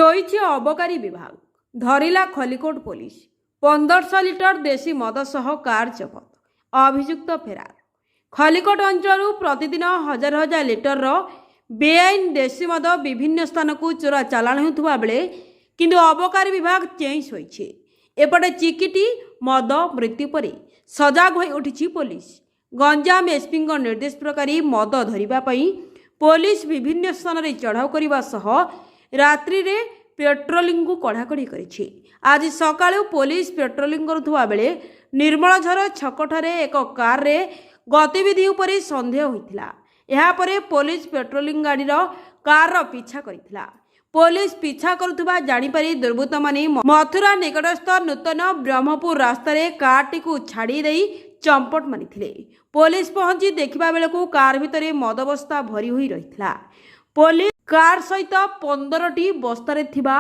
ଶୋଇଛି ଅବକାରୀ ବିଭାଗ, ଧରିଲା ଖଲିକୋଟ ପୋଲିସ। 1500 ଲିଟର ଦେଶୀ ମଦ ସହ କାର ଜବତ, ଅଭିଯୁକ୍ତ ଫେରାର। ଖଲିକୋଟ ଅଞ୍ଚଳରୁ ପ୍ରତିଦିନ ହଜାର ହଜାର ଲିଟରର ବେଆଇନ ଦେଶୀ ମଦ ବିଭିନ୍ନ ସ୍ଥାନକୁ ଚୋରା ଚାଲାଣ ହେଉଥିବା ବେଳେ କିନ୍ତୁ ଅବକାରୀ ବିଭାଗ ଚେଇଁ ଶୋଇଛି। ଏପଟେ ଚିକିଟି ମଦ ମୃତ୍ୟୁ ପରେ ସଜାଗ ହୋଇ ଉଠିଛି ପୋଲିସ। ଗଞ୍ଜାମ ଏସ୍ପିଙ୍କ ନିର୍ଦ୍ଦେଶ ପ୍ରକାରୀ ମଦ ଧରିବା ପାଇଁ ପୋଲିସ ବିଭିନ୍ନ ସ୍ଥାନରେ ଚଢ଼ାଉ କରିବା ସହ ରାତ୍ରିରେ ପେଟ୍ରୋଲିଂକୁ କଡ଼ାକଡ଼ି କରିଛି। ଆଜି ସକାଳୁ ପୋଲିସ ପେଟ୍ରୋଲିଂ କରୁଥିବା ବେଳେ ନିର୍ମଳଝର ଛକଠାରେ ଏକ କାରରେ ଗତିବିଧି ଉପରେ ସନ୍ଦେହ ହୋଇଥିଲା। ଏହାପରେ ପୋଲିସ ପେଟ୍ରୋଲିଂ ଗାଡ଼ିର କାରର ପିଛା କରିଥିଲା। ପୋଲିସ ପିଛା କରୁଥିବା ଜାଣିପାରି ଦୁର୍ବୃତ୍ତମାନେ ମଥୁରା ନିକଟସ୍ଥ ନୂତନ ବ୍ରହ୍ମପୁର ରାସ୍ତାରେ କାରଟିକୁ ଛାଡ଼ି ଦେଇ ଚମ୍ପଟ ମାରିଥିଲେ। ପୋଲିସ ପହଞ୍ଚି ଦେଖିବା ବେଳକୁ କାର ଭିତରେ ମଦ ବସ୍ତା ଭରି ହୋଇ ରହିଥିଲା। ପୋଲିସ କାର ସହିତ 15ଟି ବସ୍ତାରେ ଥିବା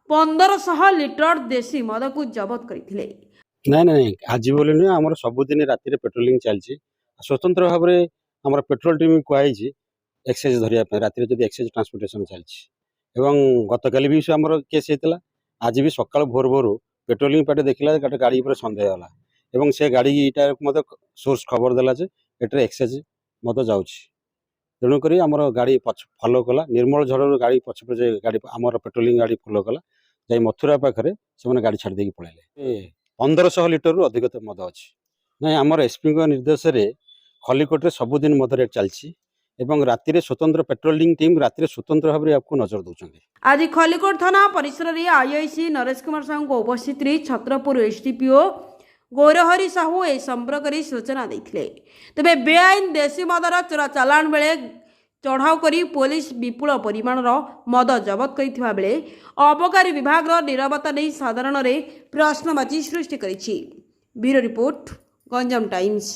1500 ଲିଟର ଦେଶୀ ମଦକୁ ଜବତ କରିଥିଲେ। ନାଇଁ ଆଜି ବୋଲି ନୁହେଁ, ଆମର ସବୁଦିନ ରାତିରେ ପେଟ୍ରୋଲିଂ ଚାଲିଛି। ସ୍ୱତନ୍ତ୍ର ଭାବରେ ଆମର ପେଟ୍ରୋଲ ଟିମ୍ କୁହାଯାଇଛି ଏକ୍ସାଇଜ ଧରିବା ପାଇଁ। ରାତିରେ ଯଦି ଏକ୍ସାଇଜ ଟ୍ରାନ୍ସପୋର୍ଟେସନ ଚାଲିଛି ଏବଂ ଗତକାଲି ବି ଆମର କେସ୍ ହେଇଥିଲା। ଆଜି ବି ସକାଳୁ ଭୋର ଭୋରୁ ପେଟ୍ରୋଲିଂ ପାର୍ଟି ଦେଖିଲା ଗୋଟେ ଗାଡ଼ି ଉପରେ ସନ୍ଦେହ ହେଲା ଏବଂ ସେ ଗାଡ଼ିଟା ମଧ୍ୟ ସୋର୍ସ ଖବର ଦେଲା ଯେ ଏଠାରେ ଏକ୍ସାଇଜ ମଦ ଯାଉଛି। ତେଣୁକରି ଆମର ଗାଡ଼ି ଫଲୋ କଲା, ନିର୍ମଳ ଝରରୁ ଗାଡ଼ି ପଛେ ଗାଡ଼ି ଆମର ପେଟ୍ରୋଲିଂ ଗାଡ଼ି ଫଲୋ କଲା, ଯାଇ ମଥୁରା ପାଖରେ ସେମାନେ ଗାଡ଼ି ଛାଡ଼ି ଦେଇକି ପଳାଇଲେ। 1500 ଲିଟରରୁ ଅଧିକ ମଦ ଅଛି। ନାଇଁ, ଆମର ଏସ୍ପିଙ୍କ ନିର୍ଦ୍ଦେଶରେ ଖଲିକୋଟରେ ସବୁଦିନ ମଦ ରେଟ୍ ଚାଲିଛି ଏବଂ ରାତିରେ ସ୍ୱତନ୍ତ୍ର ପେଟ୍ରୋଲିଂ ଟିମ୍ ରାତିରେ ସ୍ୱତନ୍ତ୍ର ଭାବରେ ଏହାକୁ ନଜର ଦେଉଛନ୍ତି। ଆଜି ଖଲିକୋଟ ଥାନା ପରିସରରେ ଆଇଆଇସି ନରେଶ କୁମାର ସାହୁଙ୍କ ଉପସ୍ଥିତିରେ ଛତ୍ରପୁର ଏସ୍ଡିପିଓ ଗୌରହରି ସାହୁ ଏ ସମ୍ପର୍କରେ ସୂଚନା ଦେଇଥିଲେ। ତେବେ ବେଆଇନ ଦେଶୀ ମଦର ଚୋରା ଚାଲାଣ ବେଳେ ଚଢ଼ାଉ କରି ପୋଲିସ ବିପୁଳ ପରିମାଣର ମଦ ଜବତ କରିଥିବା ବେଳେ ଅବକାରୀ ବିଭାଗର ନିରବତା ନେଇ ସାଧାରଣରେ ପ୍ରଶ୍ନବାଚୀ ସୃଷ୍ଟି କରିଛି। Bureau report, Ganjam Times.